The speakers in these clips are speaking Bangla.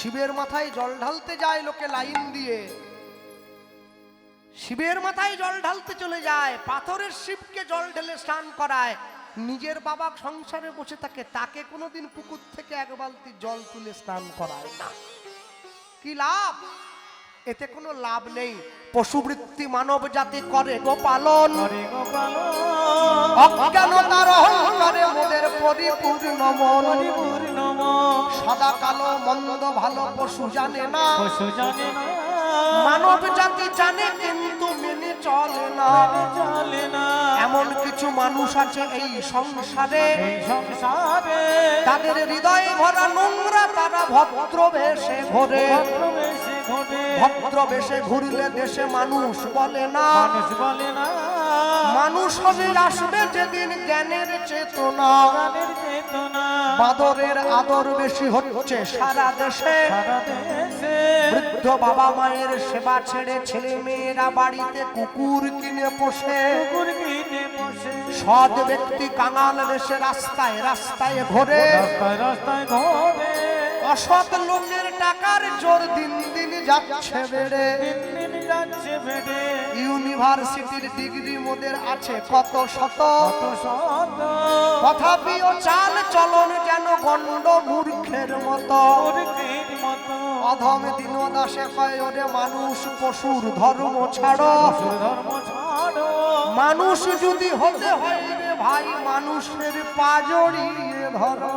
শিবের মাথায় জল ঢালতে যায় লোকে লাইন দিয়ে, শিবের মাথায় জল ঢালতে চলে যায়, পাথরের শিবকে জল ঢেলে স্নান করায়, নিজের বাবা সংসারে বসে থাকে, তাকে কোনোদিন পুকুর থেকে এক বালতি জল তুলে স্নান করায় না। কি লাভ? এতে কোনো লাভ নেই। পশুবৃত্তি মানব জাতি করে গোপালন, অজ্ঞানতার অহংকারে মোদের পরিপূর্ণ মন। সাদা কালো মন্দ ভালো পশু জানে না, মানব জাতি জানে কিন্তু মেনে চলে না। এমন কিছু মানুষ আছে এই সংসারে, তাদের হৃদয়ে ভরা নোংরা, তারা ভদ্র বেশে ঘোরে। ভদ্র বেশে ঘুরলে দেশে মানুষ বলে না, মানুষ হবে আসবে যেদিন জ্ঞানের চেতনা। বাদরের আদর বেশি হচ্ছে সারা দেশে, বৃদ্ধ বাবা মায়ের সেবা ছেড়ে ছেলে মেয়েরা বাড়িতে কুকুর কিনে পোষে। সৎ ব্যক্তি কাঙাল দেশে রাস্তায় রাস্তায় ঘোরে, অসৎ লোকের টাকার জোর দিন দিন যাচ্ছে বেড়ে। ইউনিভার্সিটির ডিগ্রি মোদের আছে কত শত, তথাপিও চাল চলন যেন গণ্ড মূর্খের মতো। অধম দিন দাসে কয় ওরে মানুষ পশুর ধর্ম ছাড়ো, মানুষ যদি হতে হয় রে ভাই মানুষের পা জড়িয়ে ধরো।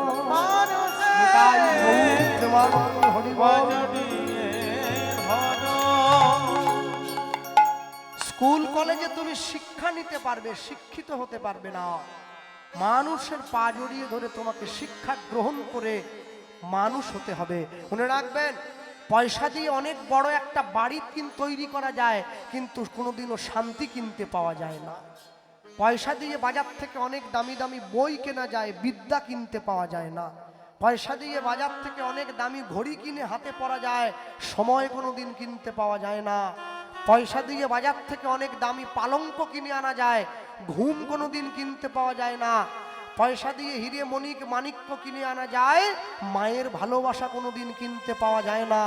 স্কুল কলেজে তুমি শিক্ষা নিতে পারবে, শিক্ষিত হতে পারবে না। মানুষের পা জড়িয়ে ধরে তোমাকে শিক্ষা গ্রহণ করে মানুষ হতে হবে। মনে রাখবেন, পয়সা দিয়ে অনেক বড় একটা বাড়ি তৈরি করা যায়, কিন্তু কোনোদিনও শান্তি কিনতে পাওয়া যায় না। পয়সা দিয়ে বাজার থেকে অনেক দামি দামি বই কেনা যায়, বিদ্যা কিনতে পাওয়া যায় না। পয়সা দিয়ে বাজার থেকে অনেক দামি ঘড়ি কিনে হাতে পরা যায়, সময় কোনোদিন কিনতে পাওয়া যায় না। পয়সা দিয়ে বাজার থেকে অনেক দামি পালঙ্ক কিনে আনা যায়, ঘুম কোনোদিন কিনতে পাওয়া যায় না। পয়সা দিয়ে হিরে মণিক মাণিক্য কিনে আনা যায়, মায়ের ভালোবাসা কোনোদিন কিনতে পাওয়া যায় না।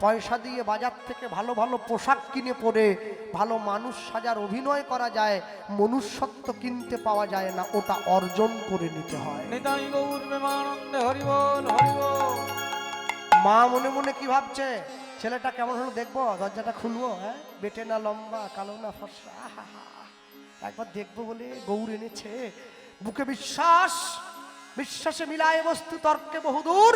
পয়সা দিয়ে বাজার থেকে ভালো ভালো পোশাক কিনে পরে ভালো মানুষ সাজার অভিনয় করা যায়, মনুষ্যত্ব কিনতে পাওয়া যায় না, ওটা অর্জন করে নিতে হয়। মা মনে মনে কি ভাবছে, ছেলেটা কেমন হলো দেখবো, দরজাটা খুলবো, হ্যাঁ বেটে না লম্বা, কালো না ফর্সা, একবার দেখবো বলে গৌর এনেছে। বুকে বিশ্বাস, বিশ্বাসে মিলায় বস্তু তর্কে বহুদূর।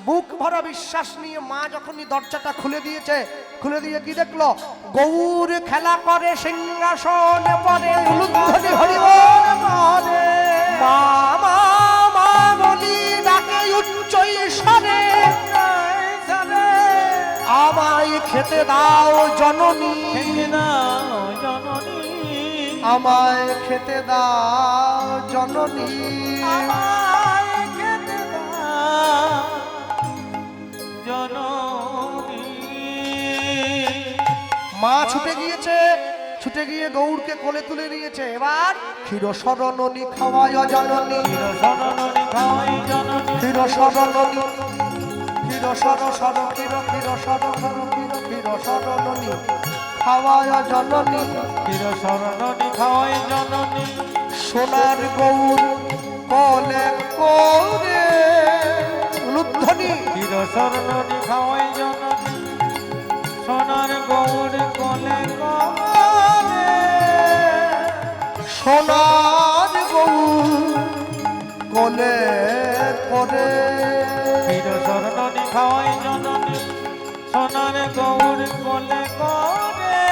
বুক ভরা বিশ্বাস নিয়ে মা যখনই দরজাটা খুলে দিয়েছে, খুলে দিয়ে কি দেখলো, গৌর খেলা করে সিংহাসনে পড়ে, উলুধ্বনি হরিবোল পড়ে। মা মা মা বলি ডাকে উচ্চ ঈশ্বরে, আমায় খেতে দাও জননী, আমায় খেতে দাও জননী, মা ছুটে গিয়েছে, ছুটে গিয়ে গৌরকে কোলে তুলে নিয়েছে। এবার ক্ষীর সরণী খাওয়ায় জননী, ক্ষীর সরণী, ক্ষীর সর সর ক্ষীর ক্ষীর সর সর ক্ষীর ক্ষীর সরণী খাওয়ায় জননী, ক্ষীর সরণী খাওয়ায় জননী। সোনার গৌর কোলে করে উলুধ্বনি, ক্ষীর সরণী খাওয়ায় জননী, সোনার গৌর কোলে করে, সোনার গৌর কোলে করে। ক্ষীর সরণী খাওয়ায় জননী, সোনার গৌর কোলে করে,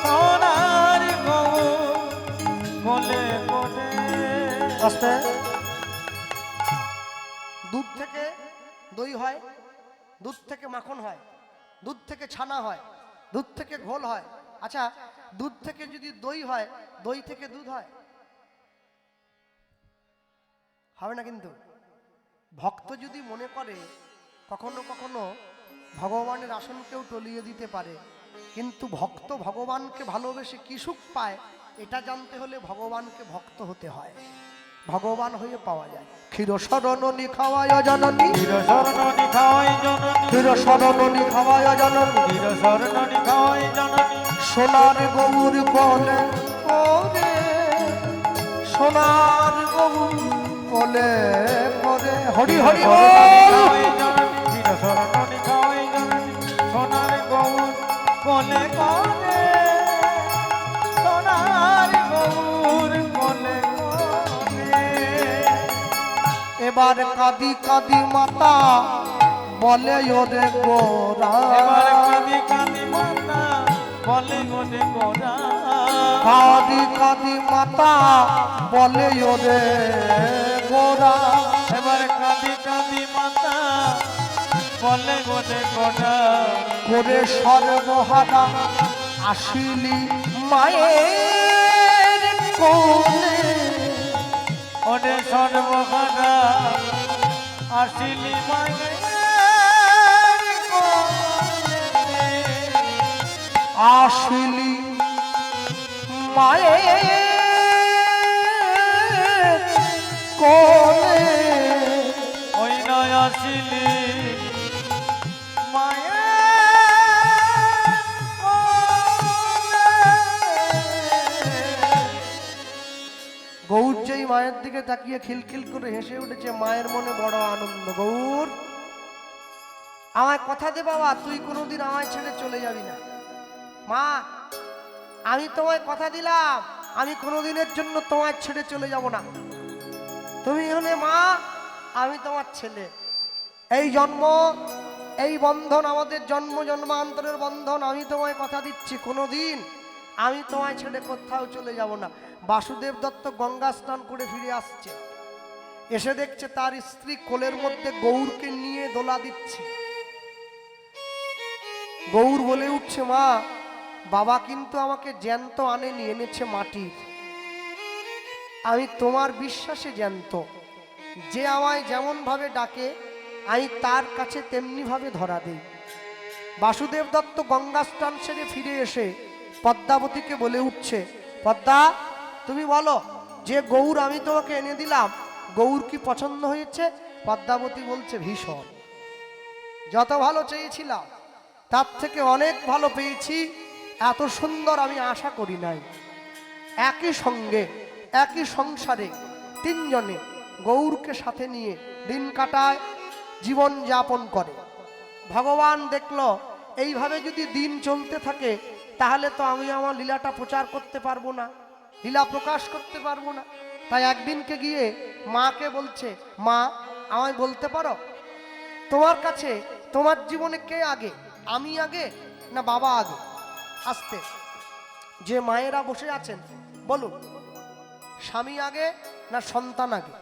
সোনার গৌর কোলে করে। আস্তে। দুধ থেকে দই হয়, দুধ থেকে মাখন হয়, দুধ থেকে ছানা হয়, দুধ থেকে ঘোল হয়। আচ্ছা, দুধ থেকে যদি দই হয়, দই থেকে দুধ হয়? হবে না। কিন্তু ভক্ত যদি মনে করে কখনো কখনো ভগবানের আসনকেও টলিয়ে দিতে পারে, কিন্তু ভক্ত ভগবানকে ভালোবেসে কি সুখ পায় এটা জানতে হলে ভগবানকে ভক্ত হতে হয়। ভগবান হয়ে পাওয়া যায়। ক্ষীর শরণনি খাওয়ায় জননী, ক্ষীর শরণনি খাওয়াই জননী, ক্ষীর শরণনি খাওয়ায় জননী, ক্ষীর শরণনি খাওয়াই জননী, সোনার গৌর কোলে করে, সোনার গৌর কোলে করে, হরি হরি বল। ক্ষীর শরণনি খাওয়াই জননী, সোনার গৌর কোলে করে, সোনার গৌর কোলে করে। এবার কাঁদি কাঁদি মাতা বলে ওরে গোরা, এবার কাঁদি কাঁদি মাতা বলে গোরে গোরা, কাঁদি কাঁদি মাতা বলে ওরে গোরা, এবার কাঁদি কাঁদি মাতা বলে গোরে গোরা। করে সর্বহারা আসিলি মায়ের কোলে, ওরে সর্বহারা আসিলি মায়ের কোলে, আসিলি মায়ের কোলে, ওই নয় আসিলি মায়ের কোলে। গৌর যেই মায়ের দিকে তাকিয়ে খিলখিল করে হেসে উঠেছে, মায়ের মনে বড় আনন্দ। গৌর, আমায় কথা দে বাবা, তুই কোনোদিন আমায় ছেড়ে চলে যাবি না। মা, আমি তোমায় কথা দিলাম, আমি কোনোদিনের জন্য তোমায় ছেড়ে চলে যাব না। তুমি হলে মা, আমি তোমার ছেলে। এই জন্ম, এই বন্ধন আমাদের জন্ম জন্মান্তরের বন্ধন। আমি তোমায় কথা দিচ্ছি, কোনোদিন আমি তোমায় ছেড়ে কোথাও চলে যাব না। বাসুদেব দত্ত গঙ্গা স্নান করে ফিরে আসছে, এসে দেখছে তার স্ত্রী কোলের মধ্যে গৌরকে নিয়ে দোলা দিচ্ছে। গৌর বলে উঠছে, মা, বাবা কিন্তু আমাকে জ্যান্ত আনেনি, এনেছে মাটির। আমি তোমার বিশ্বাসে জ্যান্ত। যে আমায় যেমন ভাবে ডাকে আমি তার কাছে তেমনি ভাবে ধরা দেই। বাসুদেব দত্ত গঙ্গা স্নান সেরে ফিরে এসে পদ্মাবতীকে বলে উঠছে, পদ্মা, তুমি বলো, যে গৌর আমি তোমাকে এনে দিলাম, গৌর কি পছন্দ হয়েছে? পদ্মাবতী বলছে, ভীষণ। যত ভালো চেয়েছিলাম তার থেকে অনেক ভালো পেয়েছি, এত সুন্দর আমি আশা করি নাই। একই সঙ্গে একই সংসারে তিনজনে গৌরকে সাথে নিয়ে দিন কাটায়, জীবন যাপন করে। ভগবান দেখলো এইভাবে যদি দিন চলতে থাকে তাহলে তো আমি আমার লীলাটা প্রচার করতে পারবো না, লীলা প্রকাশ করতে পারবো না। তাই একদিনকে গিয়ে মাকে বলছে, মা, আমায় বলতে পারো তোমার কাছে তোমার জীবনে কে আগে, আমি আগে না বাবা আগে? আসতে যে মায়েরা বসে আছেন বলুন, স্বামী আগে না সন্তান আগে?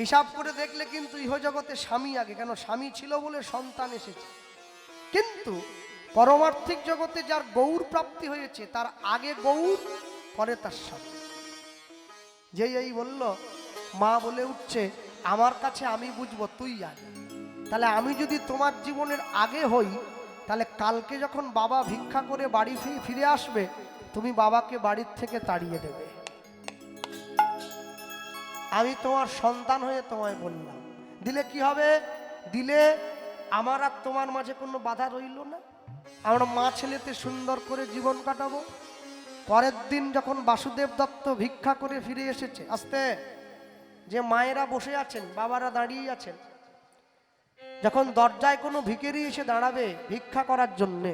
হিসাব করে দেখলে কিন্তু ইহজগতে স্বামী আগে, কেন স্বামী ছিল বলে সন্তান এসেছে। কিন্তু পরমার্থিক জগতে যার গৌর প্রাপ্তি হয়েছে তার আগে গৌর, পরে তার স্বামী। যেই এই বলল, মা বলে উঠছে, আমার কাছে আমি বুঝবো, তুই আগে। তাহলে আমি যদি তোমার জীবনের আগে হই, তাহলে কালকে যখন বাবা ভিক্ষা করে বাড়ি ফিরে আসবে, তুমি বাবাকে বাড়ির থেকে তাড়িয়ে দেবে। আমি তোমার সন্তান হয়ে তোমায় বললাম, দিলে কি হবে? দিলে আমার আর তোমার মাঝে কোনো বাধা রইল না, আমরা মা ছেলেতে সুন্দর করে জীবন কাটাবো। পরের দিন যখন বাসুদেব দত্ত ভিক্ষা করে ফিরে এসেছে, আস্তে যে মায়েরা বসে আছেন, বাবারা দাঁড়িয়ে আছেন, যখন দরজায় কোনো ভিখারি এসে দাঁড়াবে ভিক্ষা করার জন্যে,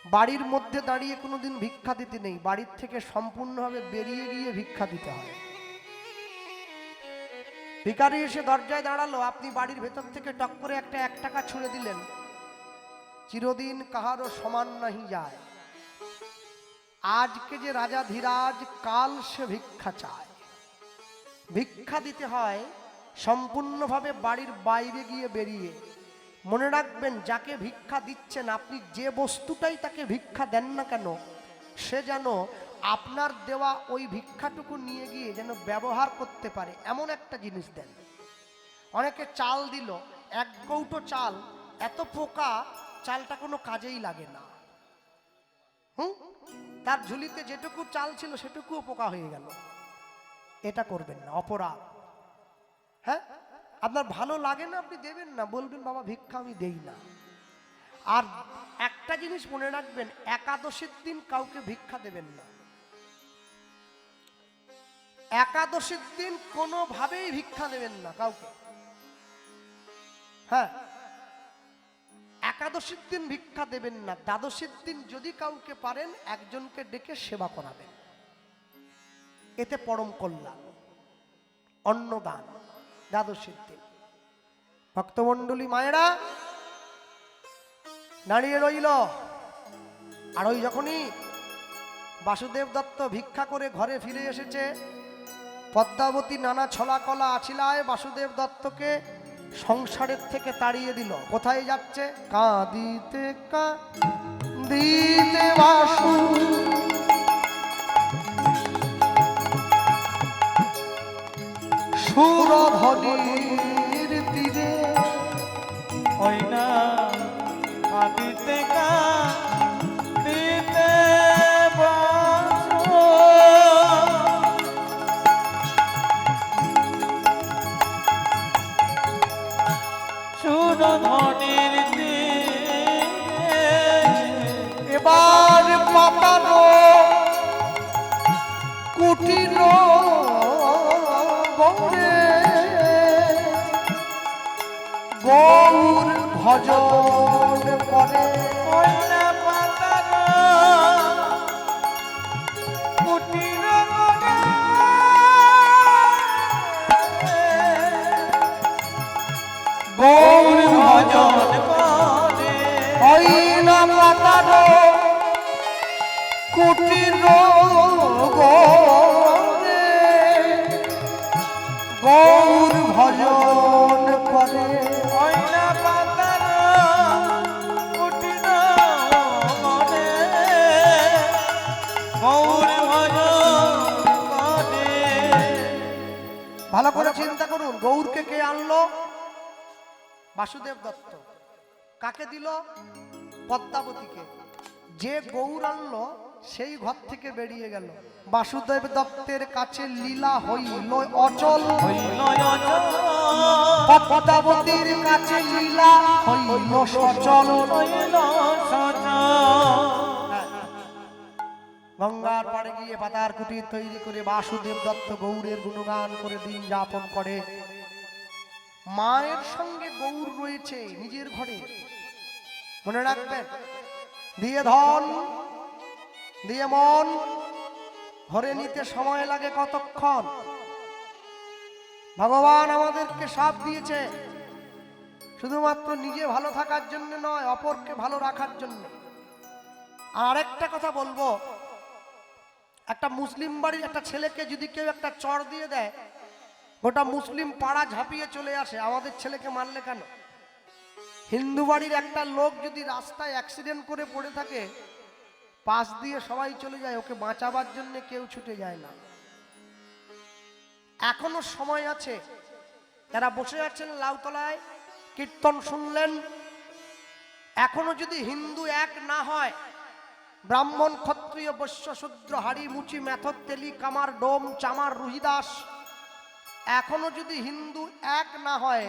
বাড়ির মধ্যে দাঁড়িয়ে কোনোদিন ভিক্ষা দিতে নেই, বাড়ির থেকে সম্পূর্ণভাবে বেরিয়ে গিয়ে ভিক্ষা দিতে হয়। ভিখারি এসে দরজায় দাঁড়ালো, আপনি বাড়ির ভেতর থেকে টক করে একটা 1 টাকা ছুঁড়ে দিলেন, চিরদিন কাহারও সমান নাহি যায়। আজকে যে রাজা ধীরাজ, কাল সে ভিক্ষা চায়। ভিক্ষা দিতে হয় সম্পূর্ণভাবে বাড়ির বাইরে গিয়ে বেরিয়ে। মনে রাখবেন, যাকে ভিক্ষা দিচ্ছেন আপনি যে বস্তুটাই তাকে ভিক্ষা দেন না কেন, সে যেন আপনার দেওয়া ওই ভিক্ষাটুকু নিয়ে গিয়ে যেন ব্যবহার করতে পারে এমন একটা জিনিস দেন। অনেকে চাল দিল, 1 কৌটো চাল, এত পোকা, চালটা কোনো কাজেই লাগে না। তার ঝুলিতে যেটুকু চাল ছিল সেটুকুও পোকা হয়ে গেল। এটা করবেন না, অপরাধ। হ্যাঁ, আপনার ভালো লাগে না আপনি দেবেন না, বলবেন বাবা ভিক্ষা আমি দেই না। আর একটা জিনিস মনে রাখবেন, একাদশীর দিন কাউকে ভিক্ষা দেবেন না। একাদশীর দিন কোনোভাবেই ভিক্ষা দেবেন না কাউকে। হ্যাঁ, একাদশীর দিন ভিক্ষা দেবেন না। দ্বাদশীর দিন যদি কাউকে পারেন একজনকে ডেকে সেবা করাবেন, এতে পরম কল্যাণ। অন্নদান দ্বাদশীর দিন। ভক্তমণ্ডলী মায়েরা দাঁড়িয়ে রইল। আর ওই যখনই বাসুদেব দত্ত ভিক্ষা করে ঘরে ফিরে এসেছে, পদ্মাবতী নানা ছলাকলা আছিলায় বাসুদেব দত্তকে সংসারের থেকে তাড়িয়ে দিল। কোথায় যাচ্ছে? কাঁদিতে কাঁদিতে বাসু সুরধনির তীরে। ওই না কাঁদিতে কাঁদিতে বাসু সুরধনির তীরে। এবার পাতানো কুটির গৌরে গৌর ভজন করে। ওই না পাতার কুটির গৌরে গৌর ভজন ভজন করে। ওই না পাতানো কুটির গৌরে গৌর ভজন করে। ওই না পাতার কুটির গৌরে গৌর ভজন করে। ভালো করে চিন্তা করুন, গৌরকে কে আনলো? বাসুদেব দত্ত। কাকে দিল? পদ্মাবতীকে। যে গৌর আনলো সেই ঘর থেকে বেরিয়ে গেল। বাসুদেব দত্তের কাছে লীলা হইল অচল, হইল অচল। পদ্মাবতীর কাছে লীলা হইল সচল। হইল সচল। গঙ্গার পাড়ে গিয়ে পাতার কুটির তৈরি করে বাসুদেব দত্ত গৌরের গুণগান করে দিন যাপন করে। মায়ের সঙ্গে গৌর রয়েছে নিজের ঘরে, মনে রাখবেন। দিয়ে ধন দিয়ে মন ঘরে নিতে সময় লাগে কতক্ষণ? ভগবান আমাদেরকে সব দিয়েছে, শুধুমাত্র নিজে ভালো থাকার জন্য নয়, অপরকে ভালো রাখার জন্য। আর একটা কথা বলবো, একটা মুসলিম বাড়ির একটা ছেলেকে যদি কেউ একটা চড় দিয়ে দেয়, গোটা মুসলিম পাড়া ঝাঁপিয়ে চলে আসে, আমাদের ছেলেকে মারলে কেন? হিন্দু বাড়ির একটা লোক যদি রাস্তায় অ্যাক্সিডেন্ট করে পড়ে থাকে, পাশ দিয়ে সবাই চলে যায়, ওকে বাঁচাবার জন্য কেউ ছুটে যায় না। এখনো সময় আছে। যারা বসে আছেন লাউতলায় কীর্তন শুনলেন, এখনো যদি হিন্দু এক না হয়, ব্রাহ্মণ ক্ষত্রিয় বৈশ্য শূদ্র হাড়ি মুচি মেথর তেলি কামার ডোম চামার রুহিদাস, এখনো যদি হিন্দু এক না হয়,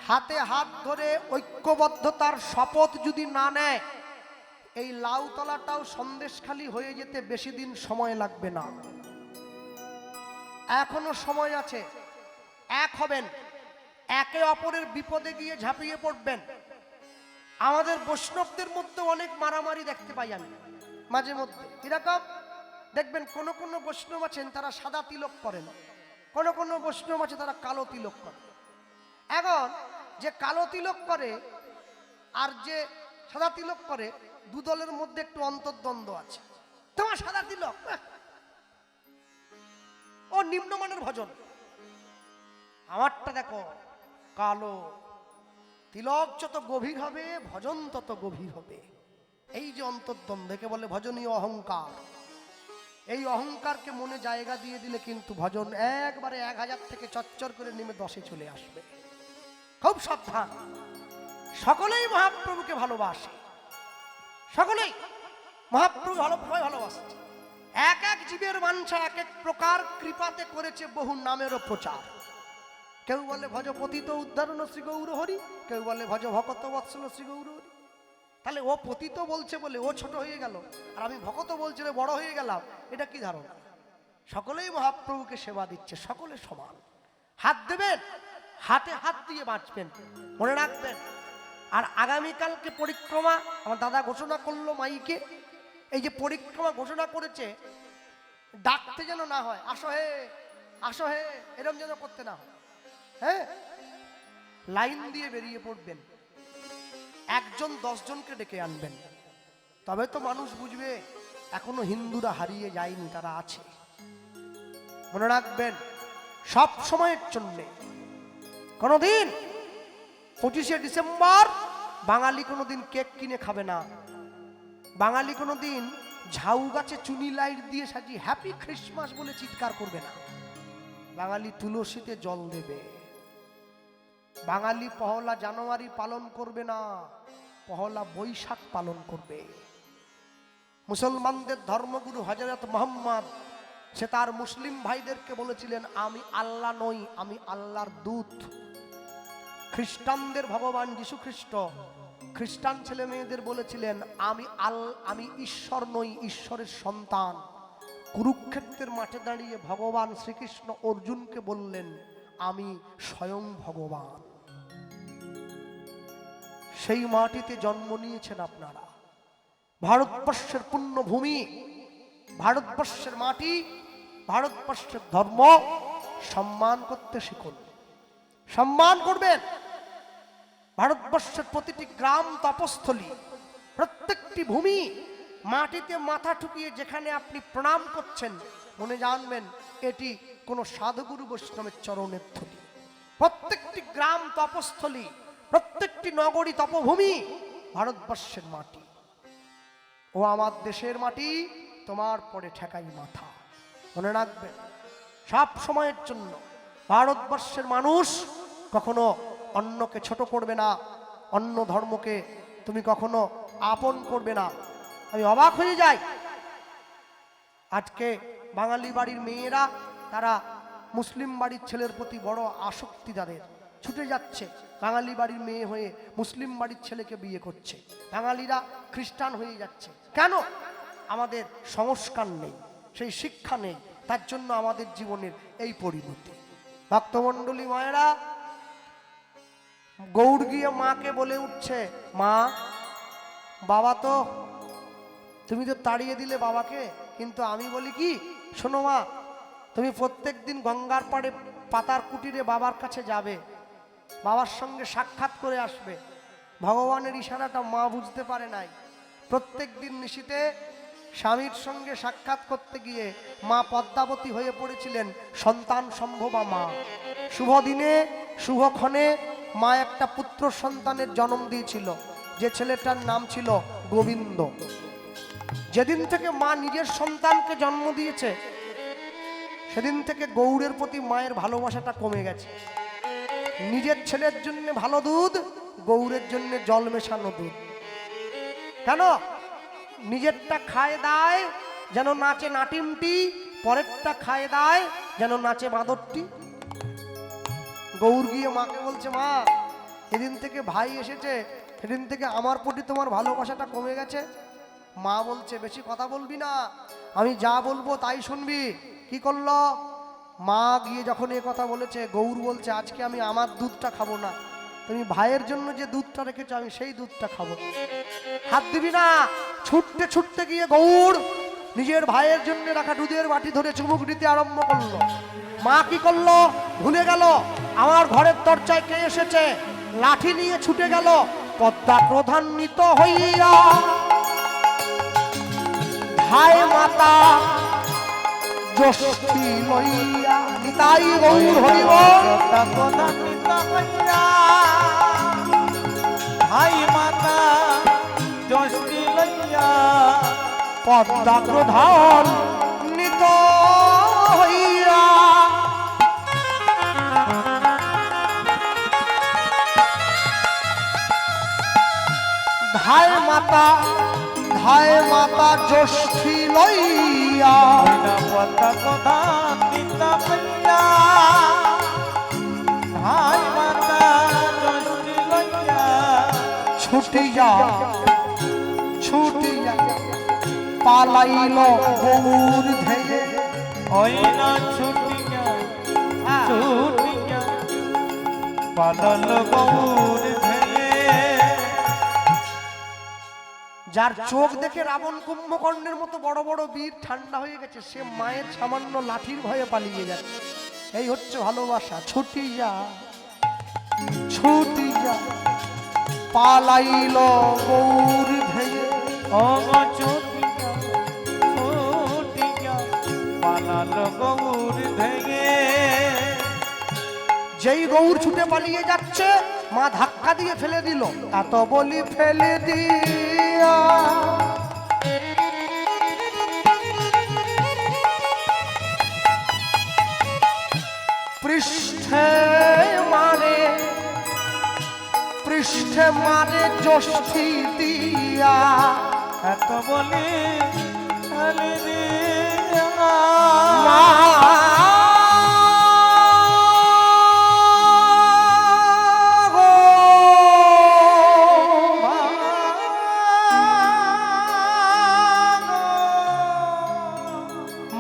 হাতে হাত ধরে ঐক্যবদ্ধতার শপথ যদি না নেয়, এই লাউতলাটাও সন্দেশখালী হয়ে যেতে বেশি দিন সময় লাগবে না। এখনো সময় আছে। এক হবেন, একে অপরের বিপদে গিয়ে ঝাঁপিয়ে পড়বেন। আমাদের বৈষ্ণবদের মধ্যে অনেক মারামারি দেখতে পাই আমি মাঝে মধ্যে। এরকম দেখবেন কোন কোন বৈষ্ণব আছেন তারা সাদা তিলক করেন, কোন কোন বৈষ্ণব আছে তারা কালো তিলক করে। এখন যে কালো তিলক করে আর যে সাদা তিলক করে, দু দলের মধ্যে একটু অন্তর্দ্বন্দ্ব আছে। তোমার সাদা তিলক, ও নিম্নমানের ভজন, আমারটা দেখো কালো। তিলক যত গভীর হবে ভজন তত গভীর হবে। এই যে অন্তর্দ্বন্দ্বকে বলে ভজনীয় অহংকার। এই অহংকারকে মনে জায়গা দিয়ে দিলে কিন্তু ভজন একবারে 1000 থেকে চচ্চর করে নেমে 10-এ চলে আসবে। খুব সাবধান। সকলেই মহাপ্রভুকে ভালোবাসে, সকলেই মহাপ্রভু ভালোবাসছে, এক এক জীবের মানসা এক এক প্রকার কৃপাতে করেছে বহু নামেরও প্রচার। কেউ বলে ভজ পতিত উদ্ধারণ শ্রী গৌর হরি, কেউ বলে ভজ ভকত বৎসল শ্রী গৌর হরি। তাহলে ও পতিত বলছে বলে ও ছোট হয়ে গেল, আর আমি ভকত বলছে বড় হয়ে গেলাম, এটা কি ধারণা? সকলেই মহাপ্রভুকে সেবা দিচ্ছে, সকলে সমান। হাত দেবেন, হাতে হাত দিয়ে বাঁচবেন, মনে রাখবেন। আর আগামীকালকে পরিক্রমা আমার দাদা ঘোষণা করলো মাইকে, এই যে পরিক্রমা ঘোষণা করেছে, ডাকতে যেন না হয়, আসো হে আসো হে, এরকম যেন করতে না হয়। হ্যাঁ, লাইন দিয়ে বেরিয়ে পড়বেন, একজন 10 জনকে ডেকে আনবেন, তবে তো মানুষ বুঝবে এখনো হিন্দুরা হারিয়ে যায়নি, তারা আছে। মনে রাখবেন, সব সময়ের জন্য কোনদিন 25শে ডিসেম্বর বাঙালি কোনোদিন কেক কিনে খাবে না, বাঙালি কোনোদিন ঝাউ গাছে চুনি লাইট দিয়ে সাজিয়ে হ্যাপি ক্রিসমাস বলে চিৎকার করবে না, বাঙালি তুলসীতে জল দেবে। বাঙালি পহলা জানুয়ারি পালন করবে না, পহলা বৈশাখ পালন করবে। মুসলমানদের ধর্মগুরু হযরত মুহাম্মদ, সে তার মুসলিম ভাইদেরকে বলেছিলেন, আমি আল্লাহ নই, আমি আল্লাহর দূত। খ্রিস্টানদের ভগবান যীশু খ্রিস্ট খ্রিস্টান ছেলে মেয়েদের বলেছিলেন, আমি ঈশ্বর নই, ঈশ্বরের সন্তান। কুরুক্ষেত্রের মাঠে দাঁড়িয়ে ভগবান শ্রীকৃষ্ণ অর্জুনকে বললেন, আমি স্বয়ং ভগবান। সেই মাটিতে জন্ম নিয়েছেন আপনারা, ভারতবর্ষের পুণ্যভূমি, ভারতবর্ষের মাটি, ভারতবর্ষের ধর্ম সম্মান করতে শিখুন, সম্মান করবেন। ভারতবর্ষের প্রতিটি গ্রাম তপস্থলী, প্রত্যেকটি ভূমি, মাটিতে মাথা ঠুকিয়ে যেখানে আপনি প্রণাম করছেন, মনে জানবেন এটি কোন সাধুগুরু বৈষ্ণবের চরণের ধুলি। প্রত্যেকটি গ্রাম তপস্থলী, প্রত্যেকটি নগরী তপভূমি ভারতবর্ষের মাটি। ও আমার দেশের মাটি, তোমার পরে ঠেকাই মাথা। মনে রাখবেন, সব সময়ের জন্য ভারতবর্ষের মানুষ কখনো অন্যকে ছোট করবে না, অন্য ধর্মকে তুমি কখনো আপন করবে না। আমি অবাক হয়ে যাই, আজকে বাঙালি বাড়ির মেয়েরা তারা মুসলিম বাড়ির ছেলের প্রতি বড় আসক্তি, তাদের ছুটে যাচ্ছে, বাঙালি বাড়ির মেয়ে হয়ে মুসলিম বাড়ির ছেলেকে বিয়ে করছে, বাঙালিরা খ্রিস্টান হয়ে যাচ্ছে। কেন? আমাদের সংস্কার নেই, সেই শিক্ষা নেই, তার জন্য আমাদের জীবনের এই পরিণতি। ভক্তমণ্ডলী মায়েরা, গৌর গিয়ে মাকে বলে উঠছে, মা, বাবা তো তুমি তো তাড়িয়ে দিলে বাবাকে, কিন্তু আমি বলি কি, শোনো মা, তুমি প্রত্যেক দিন গঙ্গার পাড়ে পাতার কুটিরে বাবার কাছে যাবে, বাবার সঙ্গে সাক্ষাৎ করে আসবে। ভগবানের ইশারাটা মা বুঝতে পারে নাই। প্রত্যেক দিন নিশীতে স্বামীর সঙ্গে সাক্ষাৎ করতে গিয়ে মা পদ্মাবতী হয়ে পড়েছিলেন সন্তান সম্ভবা মা। শুভ দিনে শুভক্ষণে মা একটা পুত্র সন্তানের জন্ম দিয়েছিল, যে ছেলেটার নাম ছিল গোবিন্দ। যেদিন থেকে মা নিজের সন্তানকে জন্ম দিয়েছে, সেদিন থেকে গৌড়ের প্রতি মায়ের ভালোবাসাটা কমে গেছে। নিজের ছেলের জন্য ভালো দুধ, গৌড়ের জন্য জল মেশানো দুধ। কেন? নিজেরটা খায় দায় যেন নাচে নাটিমটি, পরেরটা খায় দায় যেন নাচে বাঁদরটি। গৌর গিয়ে মাকে বলছে, মা, সেদিন থেকে ভাই এসেছে, সেদিন থেকে আমার প্রতি তোমার ভালোবাসাটা কমে গেছে। মা বলছে, বেশি কথা বলবি না, আমি যা বলবো তাই শুনবি। কি করলো? মা গিয়ে যখন এ কথা বলেছে, গৌর বলছে, আজকে আমি আমার দুধটা খাবো না, তুমি ভাইয়ের জন্য যে দুধটা রেখেছো আমি সেই দুধটা খাবো। হাত দিবি না। ছুটতে ছুটতে গিয়ে গৌর নিজের ভাইয়ের জন্য রাখা দুধের বাটি ধরে চুমুক দিতে আরম্ভ করলো। মা কি করলো? ভুলে গেল আমার ঘরের দরজায় কে এসেছে, লাঠি নিয়ে ছুটে গেল, পদ্মা ক্রোধান্বিত হইয়া ভাই মাতা যষ্টি লইয়া, নিতাই গৌর হরি বল। ক্রোধান্বিত হইয়া ভাই মাতা যষ্টি লইয়া, পদ্মা ক্রোধান্বিত হইয়া ধায় মাতা যষ্টি লইয়া দিয়া না পতা কথা নিতা পাইয়া ভাই মাতা দোষী লইয়া ছুটিয়া ছুটিয়া পালাইল গৌর ধেয়ে ওই না ছুটিয়া ছুটিয়া পালল গৌর ভেয়ে যার চোখ দেখে রাবণ কুম্ভকর্ণের মতো বড় বড় বীর ঠান্ডা হয়ে গেছে, সে মায়ের সামান্য লাঠির ভয়ে পালিয়ে যাচ্ছে। এই হচ্ছে ভালোবাসা। ছুটি যা ছুটি যা পালাইল গৌর ধেয়ে ও গো ছুটিয়া ছুটিয়া পালল গৌর ভেয়ে যেই গৌর ছুটে পালিয়ে যাচ্ছে, মা ধাক্কা দিয়ে ফেলে দিল। এত বলি ফেলে দিয়া পৃষ্ঠে মারে পৃষ্ঠে মারে যষ্ঠি দিয়া এত বলি ফেলে দিয়া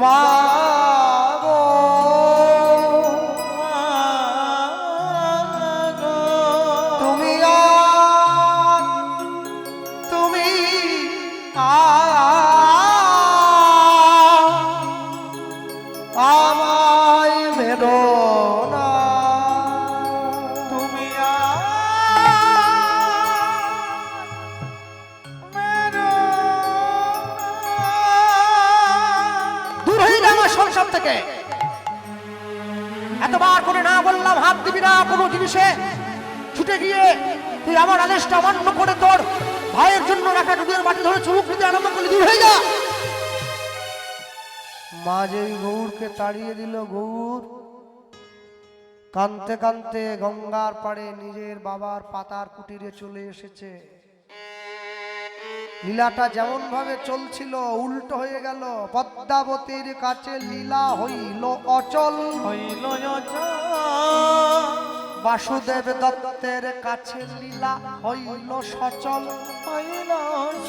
মা আমায় মেরো না, তুমি মেরো দূর হয়ে যা আমার সংসার থেকে। এতবার করে না বললাম হাত দিবি না কোনো জিনিসে, ছুটে গিয়ে তুই আমার আদেশটা অমান্য করে তোর ভাইয়ের জন্য রাখা ডুবের বাটি ধরে চুমুক দিতে আরম্ভ করলি। দূর হয়ে যা। মা যেই গৌরকে তাড়িয়ে দিল, গৌর কানতে কানতে গঙ্গার পাড়ে নিজের বাবার পাতার কুটিরে চলে এসেছে। লীলাটা যেমন ভাবে চলছিল উল্টো হয়ে গেল। পদ্মাবতীর কাছে লীলা হইল অচল, হইল বাসুদেব দত্তের কাছে লীলা হইল সচল। হইল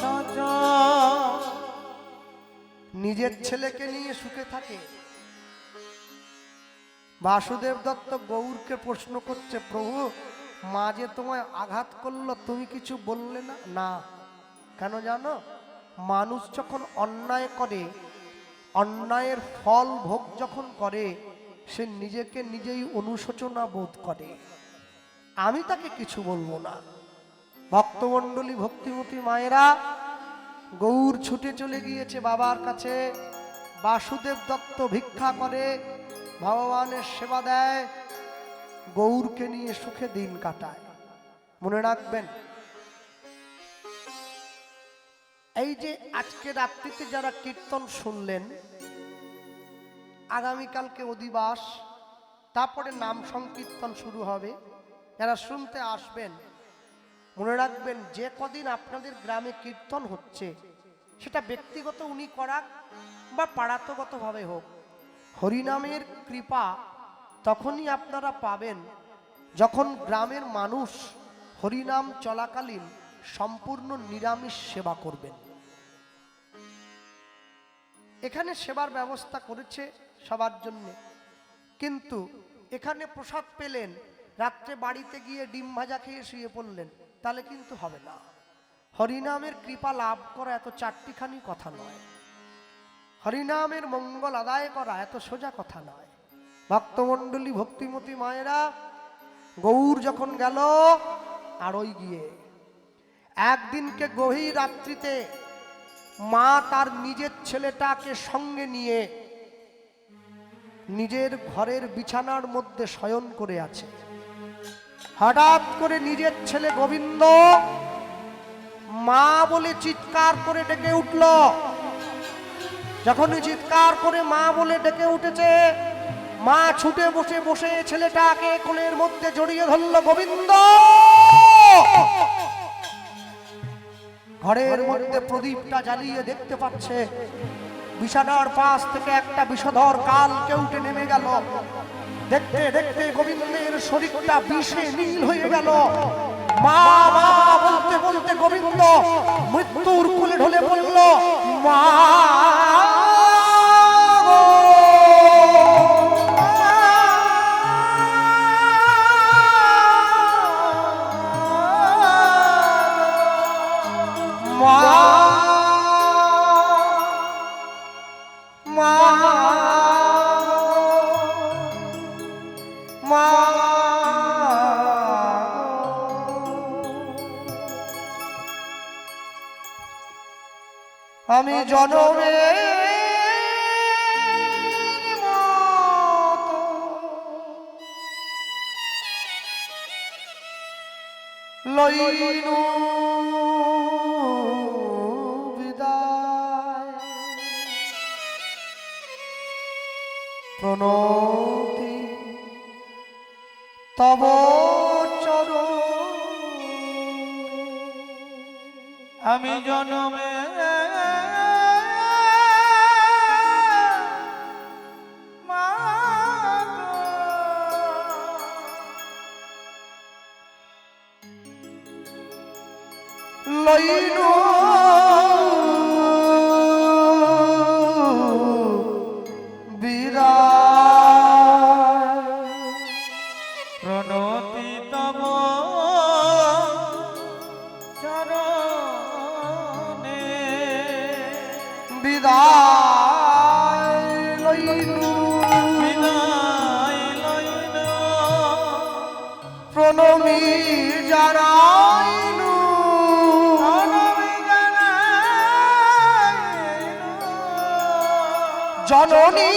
সচল নিজের ছেলেকে নিয়ে সুখে থাকে। বাসুদেব দত্ত গৌরকে প্রশ্ন করছে, প্রভু মা যে তোমায় আঘাত করলো তুমি কিছু বললে না? না। কেন জানো? মানুষ যখন অন্যায় করে, অন্যায়ের ফল ভোগ যখন করে, সে নিজেকে নিজেই অনুশোচনা বোধ করে। আমি তাকে কিছু বলবো না। ভক্তমণ্ডলী, ভক্তিমতী মায়েরা, গৌর ছুটে চলে গিয়েছে বাবার কাছে। বাসুদেব দত্ত ভিক্ষা করে, ভগবানের সেবা দেয়, গৌরকে নিয়ে সুখে দিন কাটায়। মনে রাখবেন, এই যে আজকে রাত্রিতে যারা কীর্তন শুনলেন, আগামীকালকে অধিবাস, তারপরে নাম সংকীর্তন শুরু হবে। যারা শুনতে আসবেন মনে রাখবেন, যে কদিন আপনাদের গ্রামে কীর্তন হচ্ছে, সেটা ব্যক্তিগত উনি করাক বা পাড়াতগতভাবে হোক, হরিনামের কৃপা তখনই আপনারা পাবেন যখন গ্রামের মানুষ হরিনাম চলাকালীন সম্পূর্ণ নিরামিষ সেবা করবেন। এখানে সেবার ব্যবস্থা করেছে সবার জন্য, কিন্তু এখানে প্রসাদ পেলেন, রাত্রে বাড়িতে গিয়ে ডিম ভাজা খেয়ে শুয়ে পড়লেন, তাহলে কিন্তু হবে না। হরিনামের কৃপা লাভ করা এত চারটিখানি কথা নয়, হরিনামের মঙ্গল আদায় করা এত সোজা কথা নয়। ভক্তমণ্ডলী, ভক্তিমতী মায়েরা, গৌর যখন গেল আড়ই গিয়ে, একদিনকে গভীর রাত্রিতে মা তার নিজের ছেলেটাকে সঙ্গে নিয়ে নিজের ঘরের বিছানার মধ্যে শয়ন করে আছে। হঠাৎ করে নিজের ছেলে গোবিন্দ মা বলে চিৎকার করে ডেকে উঠল। যখনই চিৎকার করে মা বলে ডেকে উঠেছে, মা ছুটে বসে বসে ছেলেটাকে কোলের মধ্যে জড়িয়ে ধরল। গোবিন্দ! ঘরের মধ্যে প্রদীপটা জ্বালিয়ে দেখতে পাচ্ছে বিছানার পাশ থেকে একটা বিষধর কালকে উঠে নেমে গেল। দেখতে দেখতে গোবিন্দের শরীরটা বিষে নীল হয়ে গেল। মা মা বলতে বলতে গোবিন্দ মৃত্যুর কোলে ঢলে পড়ল। মা আমি জনমে লইনু বিদায় প্রণতি তব চরণ আমি জনমে লইনু বিদায় প্রণতি তব চরণে বিদায় লইনু বিদায় লইল প্রণমী জানাইনু জননী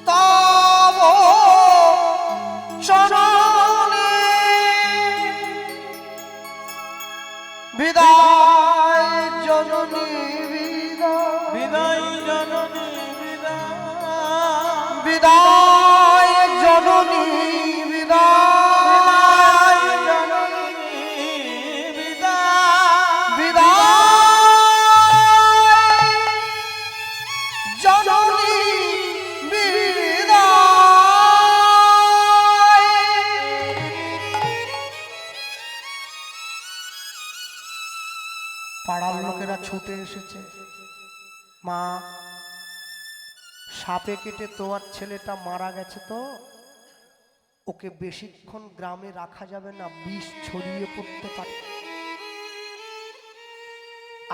তব চরণে বিদায় জননী বিদায় বিদায় জননী বিদায় বিদায় জননী বিদায় জননী বিদায় বিদায় জননী বিদায়। পাড়ার লোকেরা ছুটে এসেছে। মা, সাপে কেটে তোমার ছেলেটা মারা গেছে, তো ওকে বেশিক্ষণ গ্রামে রাখা যাবে না, বিষ ছড়িয়ে পড়তে পারে।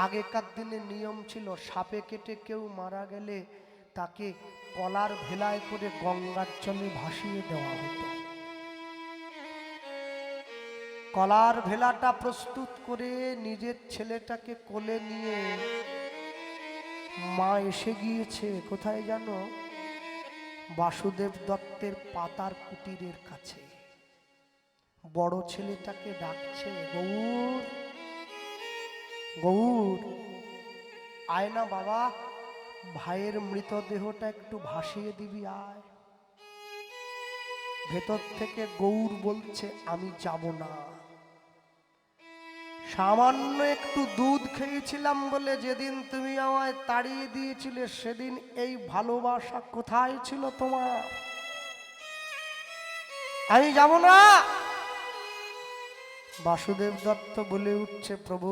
আগেকার দিনে নিয়ম ছিল, সাপে কেটে কেউ মারা গেলে তাকে কলার ভেলায় করে গঙ্গার জলে ভাসিয়ে দেওয়া হতো। কলার ভেলাটা প্রস্তুত করে নিজের ছেলেটাকে কোলে নিয়ে মা এসে গিয়েছে কোথায় জানো? বাসুদেব দত্তের পাতার কুটিরের কাছে। বড় ছেলেটাকে ডাকছে, গৌর গৌর আয় না বাবা, ভাইয়ের মৃতদেহটা একটু ভাসিয়ে দিবি, আয়। ভেতর থেকে গৌর বলছে, আমি যাব না। সামান্য একটু দুধ খেয়েছিলাম বলে যেদিন তুমি আমায় তাড়িয়ে দিয়েছিলে, সেদিন এই ভালোবাসা কোথায় ছিল তোমার? আমি যাব না। বাসুদেব দত্ত বলে উঠছে, প্রভু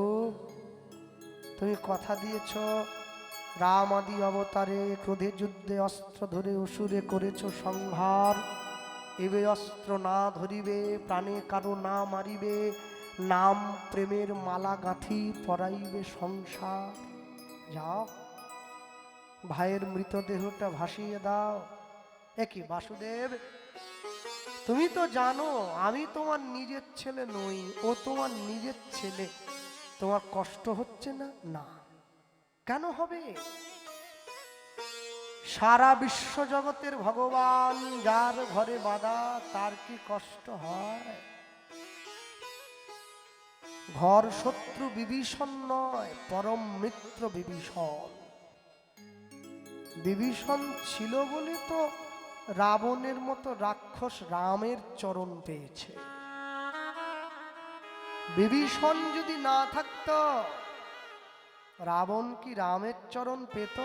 তুমি কথা দিয়েছ, রাম আদি অবতারে ক্রোধে যুদ্ধে অস্ত্র ধরে অসুরে করেছ সংহার। এবে অস্ত্র না ধরিবে, প্রাণে কারো না মারিবে, নাম প্রেমের মালা গাঁথি পরাইবে সংসার। যাও, ভাইয়ের মৃতদেহটা ভাসিয়ে দাও। একই বাসুদেব, তুমি তো জানো আমি তোমার নিজের ছেলে নই, ও তোমার নিজের ছেলে। তোমার কষ্ট হচ্ছে না? না, কেন হবে? সারা বিশ্ব জগতের ভগবান যার ঘরে বাঁধা, তার কি কষ্ট হয়? ঘর শত্রু বিভীষণ নয়, পরম মিত্র বিভীষণ। বিভীষণ ছিল বলে তো রাবণের মতো রাক্ষস রামের চরণ পেয়েছে। বিভীষণ যদি না থাকতো রাবণ কি রামের চরণ পেত?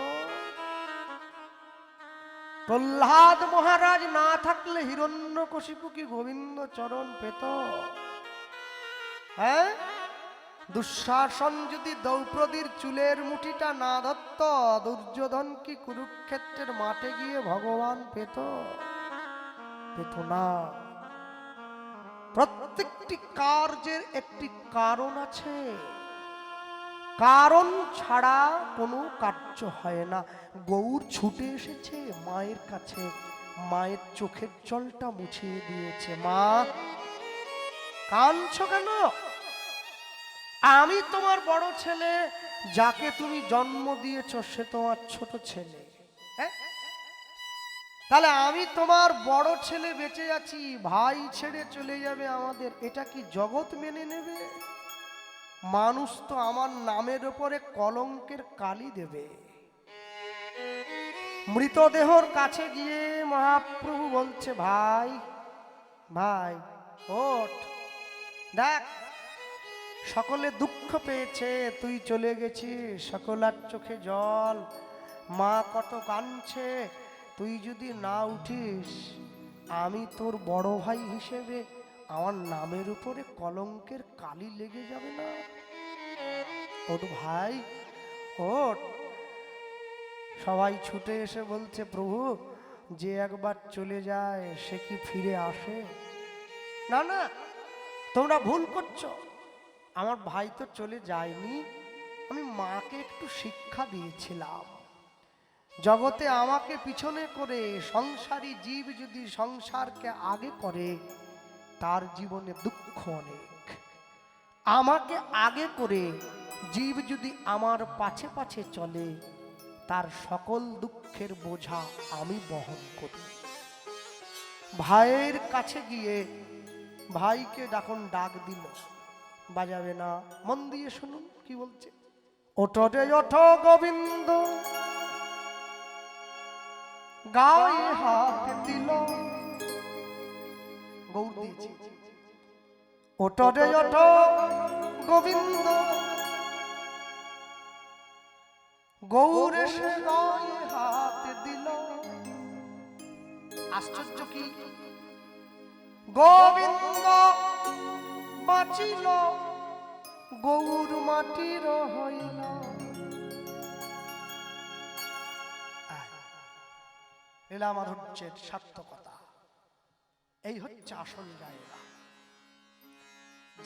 প্রহ্লাদ মহারাজ না থাকলে হিরণ্যকশিপু কি গোবিন্দ চরণ পেত? হ্যাঁ, দুঃশাসন যদি দ্রৌপদীর চুলের মুঠিটা না ধরত, দুর্যোধন কি কুরুক্ষেত্রের মাঠে গিয়ে ভগবান পেত? পেত না। প্রত্যেকটি কার্যের একটি কারণ আছে, কারণ ছাড়া কোনো কার্য হয় না। গৌর ছুটে এসেছে মায়ের কাছে, মায়ের চোখের জলটা মুছিয়ে দিয়েছে। মা, কাঁদছো কেন? আমি তোমার বড় ছেলে, যাকে তুমি জন্ম দিয়েছো সে তোমার ছোট ছেলে। হ্যাঁ, তাহলে আমি তোমার বড় ছেলে বেঁচে আছি, ভাই ছেড়ে চলে যাবে আমাদের, এটা কি জগৎ মেনে নেবে? মানুষ তো আমার নামের উপরে কলঙ্কের কালি দেবে। মৃতদেহর কাছে গিয়ে মহাপ্রভু বলছে, ভাই ভাই ওঠ, দেখ সকলে দুঃখ পেয়েছে, তুই চলে গেছিস, সকলার চোখে জল, মা কত কাঁদছে, তুই যদি না উঠিস আমি তোর বড় ভাই হিসেবে আমার নামের উপরে কলঙ্কের কালি লেগে যাবে না? ওঠ ভাই ওঠ। সবাই ছুটে এসে বলছে, প্রভু যে একবার চলে যায় সে কি ফিরে আসে? না না, তোমরা ভুল করছো, আমার ভাই তো চলে যায়নি, আমি মাকে একটু শিক্ষা দিয়েছিলাম। জগতে আমাকে পিছনে করে সংসারী জীব যদি সংসারকে আগে করে তার জীবনে দুঃখ অনেক। আমাকে আগে করে জীব যদি আমার পাছে পাছে চলে তার সকল দুঃখের বোঝা আমি বহন করি। ভাইয়ের কাছে গিয়ে ভাইকে যখন ডাক দিল, বাজাবে না, মন দিয়ে শুনুন কি বলছে। ওঠো রে ওঠো গোবিন্দ, গায়ে হাত দিল, গৌর দিয়েছি। ওঠো রে ওঠো গোবিন্দ, গৌর এসে গায়ে হাত দিল। আশ্চর্য কি, গোবিন্দ বাঁচিল, গৌর মাটির হইল। লীলা মাধুর্যের সার্থকতা, এই হচ্ছে আসল জায়গা।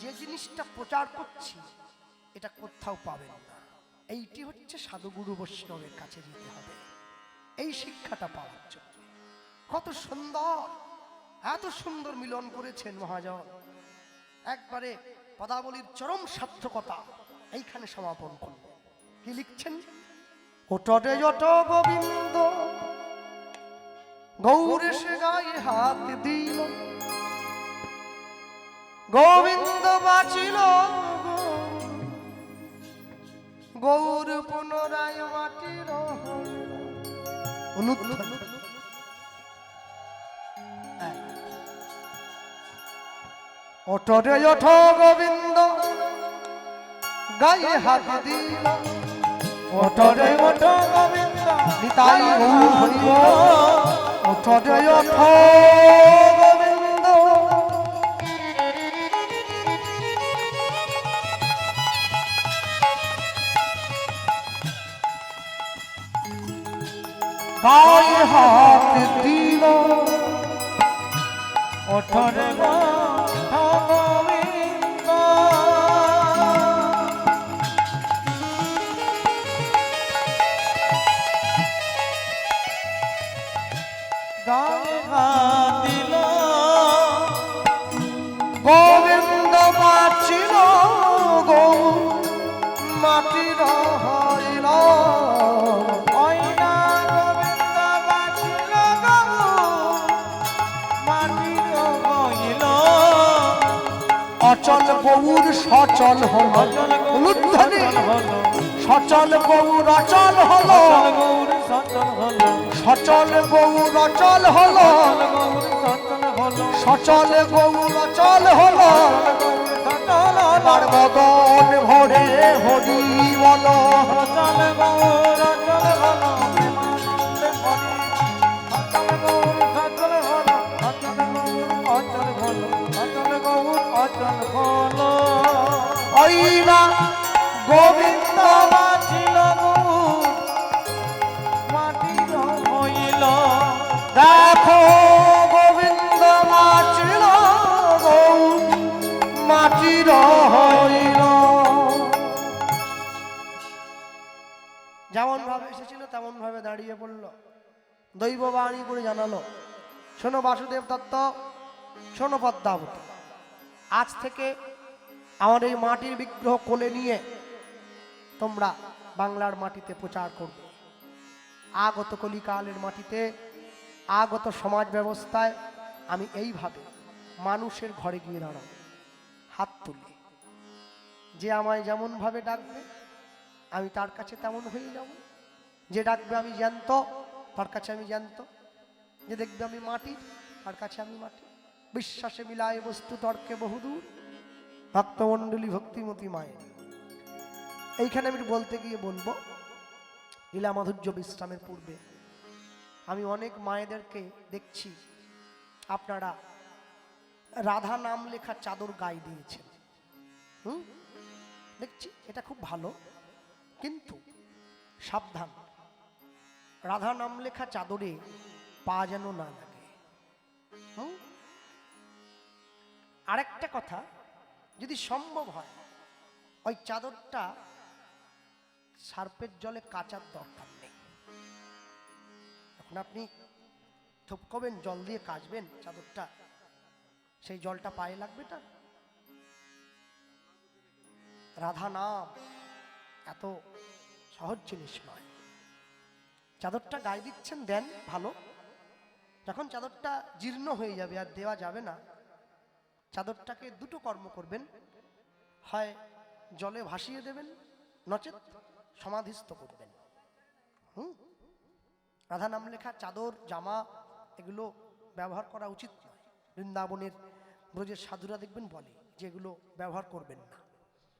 যে জিনিসটা প্রচার করছি এটা কোথাও পাবেন না, এইটি হচ্ছে সাধুগুরু বৈষ্ণবের কাছে যেতে হবে এই শিক্ষাটা পাওয়ার জন্য। কত সুন্দর, এত সুন্দর মিলন করেছেন মহাজন, একবারে পদাবলীর চরম সার্থকতা এইখানে সমাপন করলেন। কি লিখছেন? ওটে যত গোবিন্দ, গৌর এসে গায়ে হাত দিল, গোবিন্দ বাঁচিল, গৌর পুনরায় মাটির অনুত্থান। ওঠে ওঠ গোবিন্দ, গায়ে হাত দিল, ওঠরে ওঠ গোবিন্দ, নিতাই গৌর হরি বল। ওঠে ওঠ গোবিন্দ, গায়ে হাত দিল, ওঠরে ওঠ গোবিন্দ, গায়ে হাত দিল, গোবিন্দ বাঁচিল, গৌর মাটির হইল। ওই না গোবিন্দ বাঁচিল, গৌর মাটির হইল। অচল গৌর সচল হল, অচল অনুধ্বনি হলো, সচল গৌর অচল হল, অচল গৌর সচল হলো, সচল গৌর অচল হল, অচল গৌর সচল হলো, সচল গৌর অচল হল। সচল তোমার মদন ভরে হরি বল অচল গৌর অচল ঘন প্রেমানন্দে ভরি অচল গৌর অচল ঘন অচল গৌর অচল ঘন অচল গৌর অচল ঘন ওইলা গোবিন্দ বাঁচিল গৌর মাটির হইল দেখো গোবিন্দ নাচিল গৌর মাটির হইল। যেমন ভাবে এসেছিল তেমন ভাবে দাঁড়িয়ে পড়ল, দৈব বাণী করে জানালো, শোনো বাসুদেব দত্ত, শোনো পদ্মাবতী, আজ থেকে আমার এই মাটির বিগ্রহ কোলে নিয়ে তোমরা বাংলার মাটিতে প্রচার করবে। আগত কলিকালের মাটিতে, আগত সমাজ ব্যবস্থায় আমি এইভাবে মানুষের ঘরে গিয়ে দাঁড়াবো, হাত তুলে, যে আমায় যেমনভাবে ডাকবে আমি তার কাছে তেমন হয়ে যাব। যে ডাকবে আমি জ্যান্ত, তার কাছে আমি জ্যান্ত। যে দেখবে আমি মাটি, তার কাছে আমি মাটি। বিশ্বাসে মিলায় বস্তু তর্কে বহুদূর, ভক্তমণ্ডলী ভক্তিমতী মায়ের। এইখানে আমি বলতে গিয়ে বলবো, লীলা মাধুর্য বিশ্রামের পূর্বে আমি অনেক মায়েদেরকে দেখছি আপনারা রাধা নাম লেখা চাদর গায়ে দিয়েছেন। দেখছি এটা খুব ভালো, কিন্তু সাবধান, রাধা নাম লেখা চাদরে পা যেন না লাগে। আরেকটা কথা, যদি সম্ভব হয় ওই চাদরটা সার্পের জলে কাচার দরকার নেই। এখন আপনি থপকবেন, জল দিয়ে কাচবেন চাদরটা, সেই জলটা পায়ে লাগবে। তার রাধা নাম এত সহজ জিনিস নয়। চাদরটা গায়ে দিচ্ছেন, দেন ভালো, যখন চাদরটা জীর্ণ হয়ে যাবে আর দেওয়া যাবে না, চাদরটাকে দুটো কর্ম করবেন, হয় জলে ভাসিয়ে দেবেন, নচেত সমাধিস্থ করবেন। রাধা নাম লেখা চাদর জামা এগুলো ব্যবহার করা উচিত নয়। বৃন্দাবনের ব্রজের সাধুরা দেখবেন বলে যে এগুলো ব্যবহার করবেন না।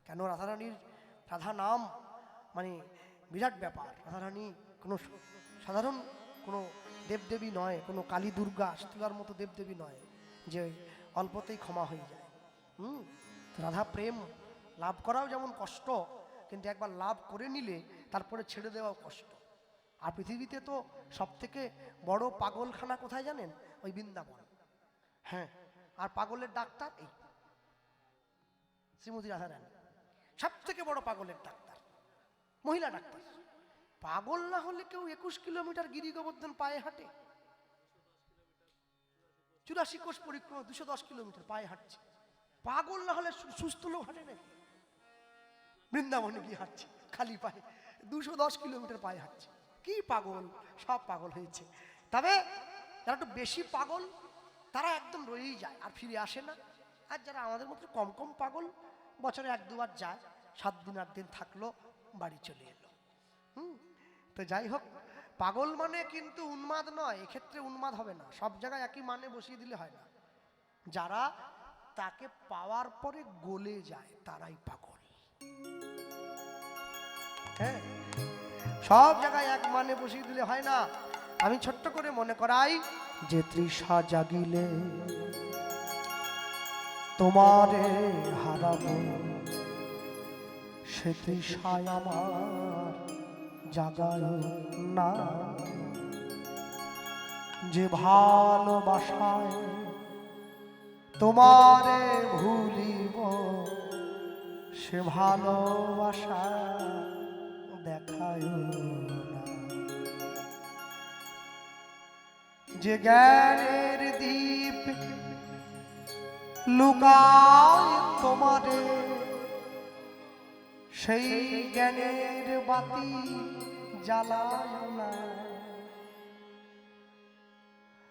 কেন? রাধারানীর রাধা নাম মানে বিরাট ব্যাপার। রাধারানী কোনো সাধারণ কোনো দেবদেবী নয়, কোনো কালী দুর্গা শীতলার মতো দেবদেবী নয় যে অল্পতেই ক্ষমা হয়ে যায়। রাধা প্রেম লাভ করাও যেমন কষ্ট, কিন্তু একবার লাভ করে নিলে তারপরে ছেড়ে দেওয়াও কষ্ট। আর পৃথিবীতে তো সব থেকে বড় পাগলখানা কোথায় জানেন? ওই বৃন্দাবন। হ্যাঁ, আর পাগলের ডাক্তার এই শ্রীমতী রাধারানী, সব থেকে বড় পাগলের ডাক্তার, মহিলা ডাক্তার। পাগল না হলে কেউ 21 কিলোমিটার গিরি গোবর্ধন পায়ে হাঁটে? 84 কোষ পরিক্রমা 210 কিলোমিটার পায়ে হাঁটছে। পাগল না হলে সুস্থ লোক হাঁটে নাকি? বৃন্দাবনে গিয়ে হাঁটছে খালি পায়ে, 210 কিলোমিটার পায়ে হাঁটছে। কি পাগল! সব পাগল হয়েছে। তবে যারা একটু বেশি পাগল তারা একদম রয়েই যায় আর ফিরে আসে না। আর যারা আমাদের মতো কম কম পাগল, বছরে 1-2 বার যায়, 7 দিন 8 দিন থাকলো, বাড়ি চলে এলো। তো যাই হোক, পাগল মানে কিন্তু উন্মাদ নয়। এক্ষেত্রে উন্মাদ হবে না, সব জায়গায় একই মানে বসিয়ে দিলে হয় না। যারা তাকে পাওয়ার পরে গলে যায় তারাই পাগল। হ্যাঁ, সব জায়গায় এক মানে বসিয়ে দিলে হয় না। আমি ছোট্ট করে মনে করাই যে তৃষা জাগিলে তোমারে হারাবো, সে তৃষায় আমার জাগায় না। যে ভালোবাসায় তোমারে ভুলিব, সে ভালোবাসা দেখায় না। যে জ্ঞানের দীপ লুকায় তোমারে, সেই জ্ঞানের বাতি জ্বালায় না।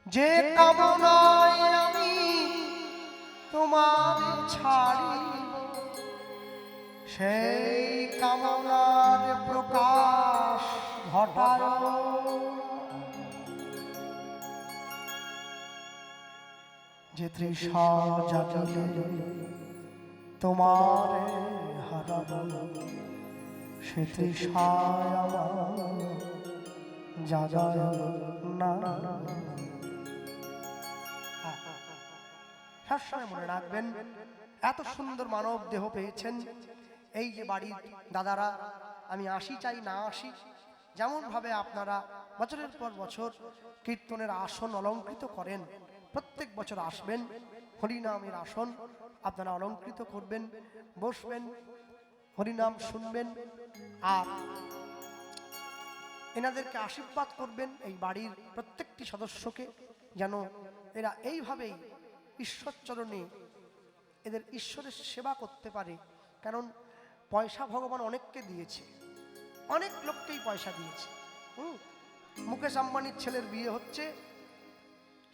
যে কামনায় আমি তোমার ছাড়িব, সেই কামনার প্রকাশ ঘটায়। যে তৃষা জাগিলে তোমার হারাবো সে তৃষায় আমার জাগায় না। সবসময় মনে রাখবেন, এত সুন্দর মানব দেহ পেয়েছেন। এই যে বাড়ির দাদারা, আমি আসি চাই না আসি, যেমন ভাবে আপনারা বছরের পর বছর কীর্তনের আসন অলঙ্কৃত করেন, প্রত্যেক বছর আসবেন, হরিনামের আসন আপনারা অলঙ্কৃত করবেন, বসবেন, হরিনাম শুনবেন, আর এনাদেরকে আশীর্বাদ করবেন এই বাড়ির প্রত্যেকটি সদস্যকে, যেন এরা এইভাবেই ঈশ্বরচরণে এদের ঈশ্বরের সেবা করতে পারে। কারণ পয়সা ভগবান অনেককে দিয়েছে, অনেক লোককেই পয়সা দিয়েছে। মুকেশ আম্বানির ছেলের বিয়ে হচ্ছে,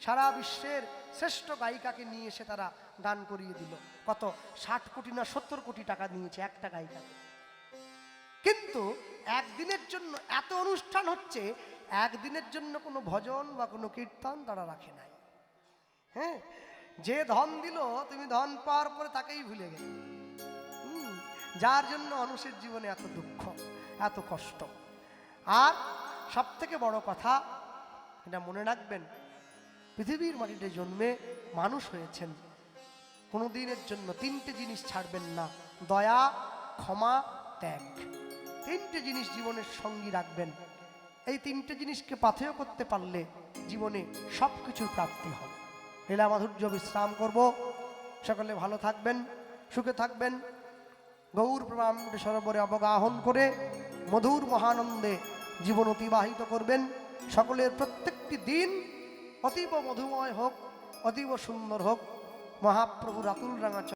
সারা বিশ্বের শ্রেষ্ঠ গায়িকাকে নিয়ে এসে তারা গান করিয়ে দিল। কত 60 কোটি না 70 কোটি টাকা নিয়েছে একটা গায়িকাকে। কিন্তু একদিনের জন্য এত অনুষ্ঠান হচ্ছে, একদিনের জন্য কোনো ভজন বা কোনো কীর্তন তারা রাখে নাই। হ্যাঁ, যে ধন দিল তুমি ধন পাওয়ার পরে তাকেই ভুলে গেলে, যার জন্য মানুষের জীবনে এত দুঃখ, এত কষ্ট। আর সব থেকে বড় কথা এটা মনে রাখবেন, পৃথিবীর মাটিতে জন্মে মানুষ হয়েছেন, কোনো দিনের জন্য 3টে জিনিস ছাড়বেন না: দয়া, ক্ষমা, ত্যাগ। 3টে জিনিস জীবনের সঙ্গী রাখবেন। এই 3টে জিনিসকে পাথেয় করতে পারলে জীবনে সব কিছুর প্রাপ্তি হবে। লীলা মাধুর্য বিশ্রাম করব। সকলে ভালো থাকবেন, সুখে থাকবেন। গৌর প্রণাম সরোবরে অবগাহন করে মধুর মহানন্দে জীবন অতিবাহিত করবেন। সকলের প্রত্যেকটি দিন অতীব মধুময় হোক, অতীব সুন্দর হোক। মহাপ্রভুর আতুল রাঙা